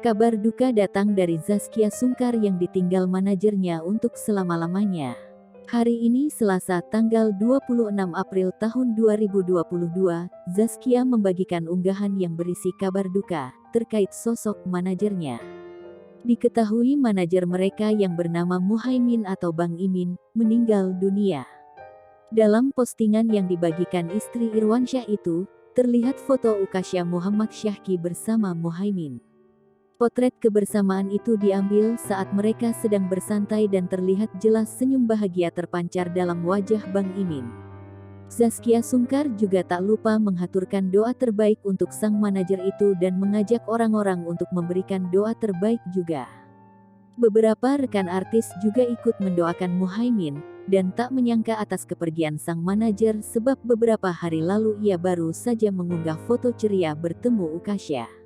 Kabar duka datang dari Zaskia Sungkar yang ditinggal manajernya untuk selama-lamanya. Hari ini Selasa tanggal 26 April tahun 2022, Zaskia membagikan unggahan yang berisi kabar duka terkait sosok manajernya. Diketahui manajer mereka yang bernama Muhaimin atau Bang Imin meninggal dunia. Dalam postingan yang dibagikan istri Irwansyah itu, terlihat foto Ukasha Muhammad Syahki bersama Muhaimin. Potret kebersamaan itu diambil saat mereka sedang bersantai dan terlihat jelas senyum bahagia terpancar dalam wajah Bang Imin. Zaskia Sungkar juga tak lupa menghaturkan doa terbaik untuk sang manajer itu dan mengajak orang-orang untuk memberikan doa terbaik juga. Beberapa rekan artis juga ikut mendoakan Muhaimin, dan tak menyangka atas kepergian sang manajer sebab beberapa hari lalu ia baru saja mengunggah foto ceria bertemu Ukasha.